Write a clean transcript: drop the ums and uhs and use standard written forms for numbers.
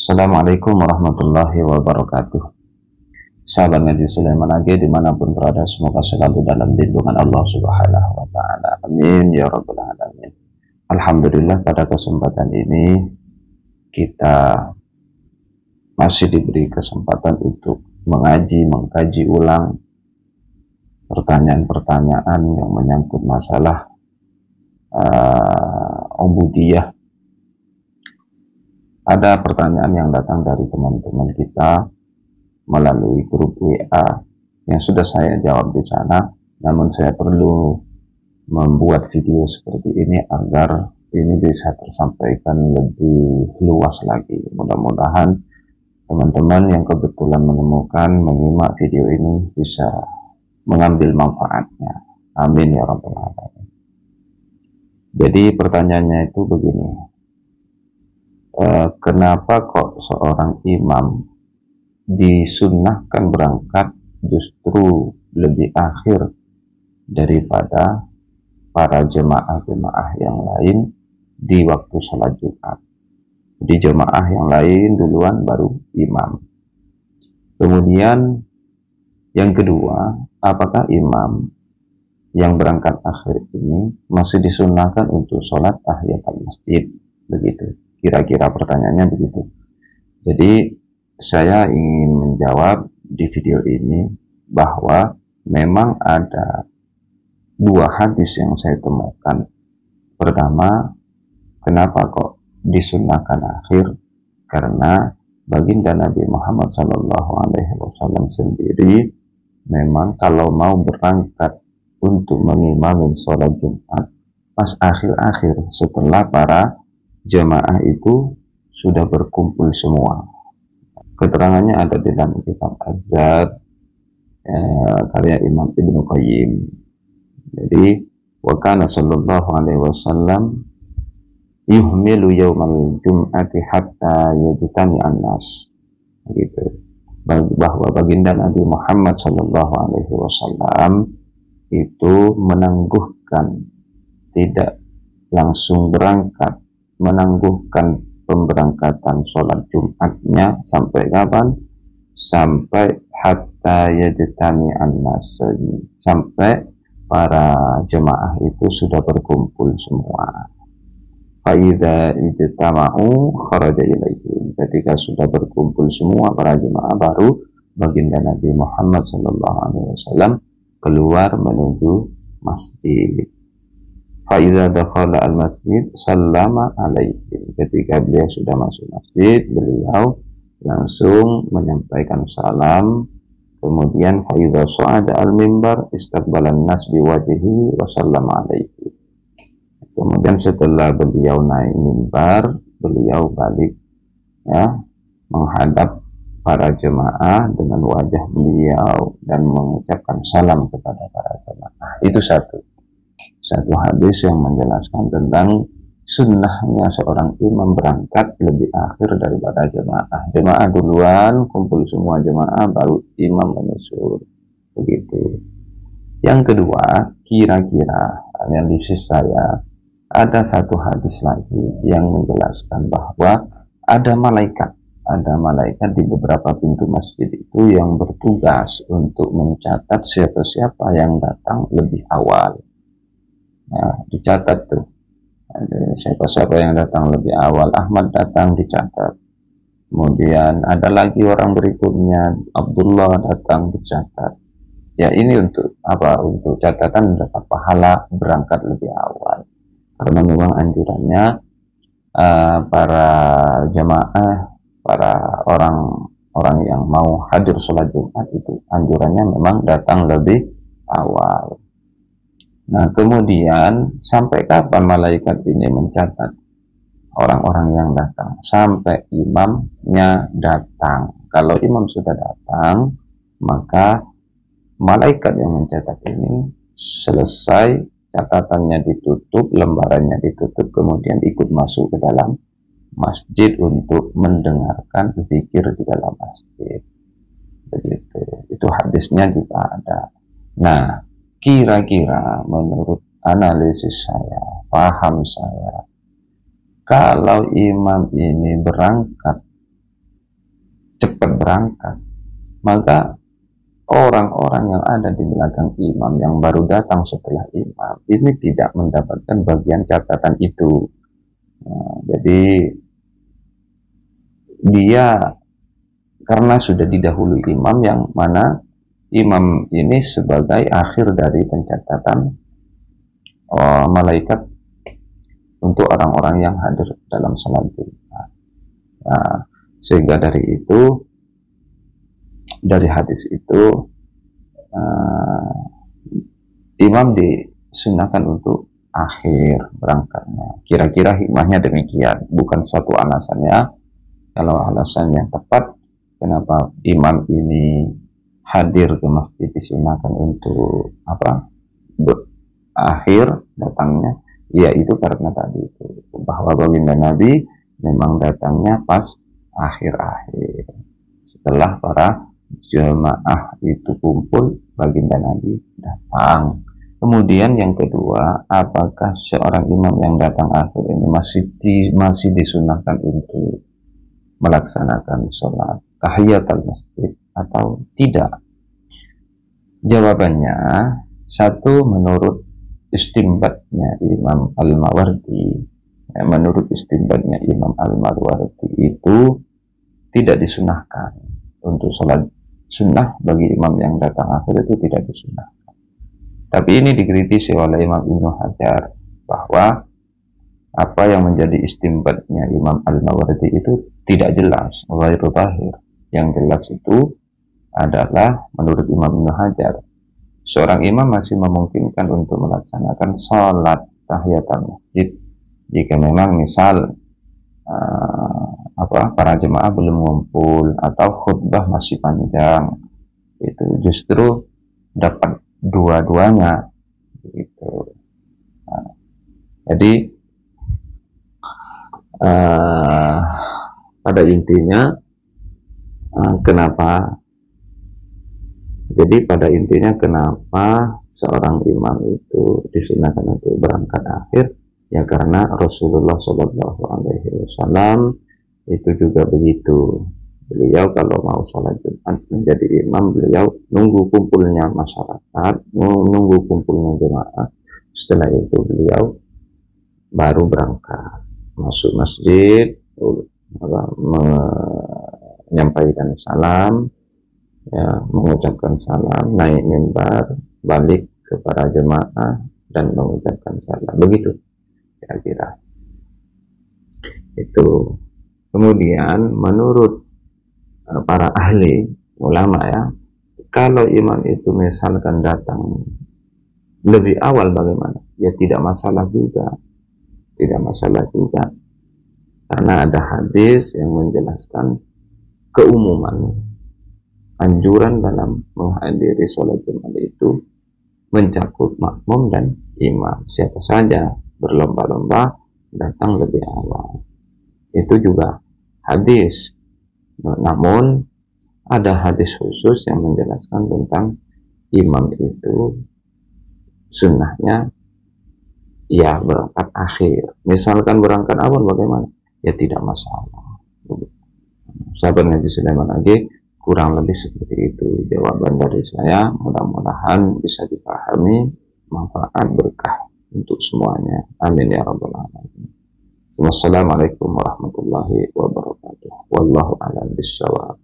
Assalamualaikum warahmatullahi wabarakatuh. Sahabat Nabi Sulaiman AG dimanapun berada, semoga selalu dalam lindungan Allah Subhanahu wa Ta'ala. Amin ya Rabbal Alamin. Alhamdulillah, pada kesempatan ini kita masih diberi kesempatan untuk mengkaji ulang pertanyaan-pertanyaan yang menyangkut masalah ubudiyah. Ada pertanyaan yang datang dari teman-teman kita melalui grup WA yang sudah saya jawab di sana, namun saya perlu membuat video seperti ini agar ini bisa tersampaikan lebih luas lagi. Mudah-mudahan teman-teman yang kebetulan menemukan menyimak video ini bisa mengambil manfaatnya. Amin ya Rabbal Alamin. Jadi pertanyaannya itu begini, kenapa kok seorang imam disunnahkan berangkat justru lebih akhir daripada para jemaah-jemaah yang lain di waktu sholat Jumat? Di jemaah yang lain duluan baru imam. Kemudian yang kedua, apakah imam yang berangkat akhir ini masih disunnahkan untuk sholat tahiyatul masjid? Begitu. Kira-kira pertanyaannya begitu. Jadi saya ingin menjawab di video ini bahwa memang ada dua hadis yang saya temukan. Pertama, kenapa kok disunnahkan akhir? Karena baginda Nabi Muhammad SAW sendiri memang kalau mau berangkat untuk mengimami sholat Jumat pas akhir-akhir setelah para jemaah itu sudah berkumpul semua. Keterangannya ada di dalam kitab Az-Zad karya Imam Ibnu Qayyim. Jadi wa kana sallallahu alaihi wasallam yuhmilu yaumal jum'ati hatta yajtami an-nas. Gitu. Bahwa baginda Nabi Muhammad sallallahu alaihi wasallam itu menangguhkan, tidak langsung berangkat, menangguhkan pemberangkatan sholat Jumatnya sampai kapan? Sampai hatta yajtami an-nas, sampai para jemaah itu sudah berkumpul semua. Fa idza ijtama'u kharaja ilaihim. Ketika sudah berkumpul semua para jemaah, baru baginda Nabi Muhammad sallallahu alaihi wasallam keluar menuju masjid. Fa'idha dakhala al-masjid sallama alaihi. Ketika beliau sudah masuk masjid, beliau langsung menyampaikan salam. Kemudian fa'idha su'ada al-mimbar istaqbalan nas biwajhihi wa sallama alaihi. Kemudian setelah beliau naik mimbar, beliau balik ya, menghadap para jemaah dengan wajah beliau dan mengucapkan salam kepada para jemaah. Itu satu hadis yang menjelaskan tentang sunnahnya seorang imam berangkat lebih akhir daripada jemaah. Jemaah duluan, kumpul semua jemaah, baru imam menyusul. Begitu. Yang kedua, kira-kira analisis saya, ada satu hadis lagi yang menjelaskan bahwa ada malaikat di beberapa pintu masjid itu yang bertugas untuk mencatat siapa-siapa yang datang lebih awal. Nah, dicatat tuh. Siapa-siapa yang datang lebih awal, Ahmad datang, dicatat. Kemudian ada lagi orang berikutnya, Abdullah datang, dicatat. Ya, ini untuk apa? Untuk catatan dapat pahala berangkat lebih awal. Karena memang anjurannya para jemaah, para orang yang mau hadir sholat Jumat itu anjurannya memang datang lebih awal. Nah, kemudian sampai kapan malaikat ini mencatat orang-orang yang datang? Sampai imamnya datang. Kalau imam sudah datang, maka malaikat yang mencatat ini selesai, catatannya ditutup, lembarannya ditutup, kemudian ikut masuk ke dalam masjid untuk mendengarkan zikir di dalam masjid. Begitu. Itu hadisnya juga ada. Nah, kira-kira menurut analisis saya, paham saya, kalau imam ini berangkat berangkat, maka orang-orang yang ada di belakang imam yang baru datang setelah imam ini tidak mendapatkan bagian catatan itu. Nah, jadi dia karena sudah didahului imam, yang mana imam ini sebagai akhir dari pencatatan malaikat untuk orang-orang yang hadir dalam salat Jumat. Nah, sehingga dari itu, dari hadis itu, imam disunahkan untuk akhir berangkatnya. Kira-kira hikmahnya demikian, bukan suatu alasannya. Kalau alasan yang tepat, kenapa imam ini hadir ke masjid disunahkan untuk akhir datangnya, yaitu karena tadi itu, bahwa baginda Nabi memang datangnya pas akhir-akhir setelah para jemaah itu kumpul, baginda Nabi datang. Kemudian yang kedua, apakah seorang imam yang datang akhir ini masih disunahkan untuk melaksanakan sholat tahiyatul masjid atau tidak? Jawabannya, satu, menurut istimbatnya Imam Al-Mawardi, menurut istimbatnya Imam Al-Mawardi itu tidak disunahkan untuk sholat sunnah bagi imam yang datang akhir, itu tidak disunahkan. Tapi ini dikritisi oleh Imam Ibnu Hajar, bahwa apa yang menjadi istimbatnya Imam Al-Mawardi itu tidak jelas, ghairu zahir. Yang jelas itu adalah menurut Imam Ibnu Hajar, seorang imam masih memungkinkan untuk melaksanakan sholat tahiyatul masjid jika memang misal para jemaah belum ngumpul atau khutbah masih panjang, itu justru dapat dua-duanya gitu. Nah, jadi pada intinya kenapa seorang imam itu disunahkan untuk berangkat akhir, ya karena Rasulullah Shallallahu Alaihi Wasallam itu juga begitu. Beliau kalau mau sholat Jumat menjadi imam, beliau nunggu kumpulnya masyarakat, nunggu kumpulnya jemaah. Setelah itu beliau baru berangkat masuk masjid, menyampaikan salam, ya, mengucapkan salam, naik mimbar, balik ke para jemaah dan mengucapkan salam. Begitu kira-kira itu. Kemudian menurut para ahli ulama, ya, kalau imam itu misalkan datang lebih awal bagaimana? Ya tidak masalah juga, karena ada hadis yang menjelaskan keumuman anjuran dalam menghadiri sholat Jumat itu mencakup makmum dan imam, siapa saja berlomba-lomba datang lebih awal. Itu juga hadis. Namun ada hadis khusus yang menjelaskan tentang imam itu sunnahnya ya berangkat akhir. Misalkan berangkat awal bagaimana? Ya tidak masalah. Sahabat Haji Sulaiman lagi kurang lebih seperti itu jawaban dari saya. Mudah-mudahan bisa dipahami, manfaat berkah untuk semuanya. Amin ya rabbal alamin. Wassalamualaikum warahmatullahi wabarakatuh. Wallahu a'lam bishawab.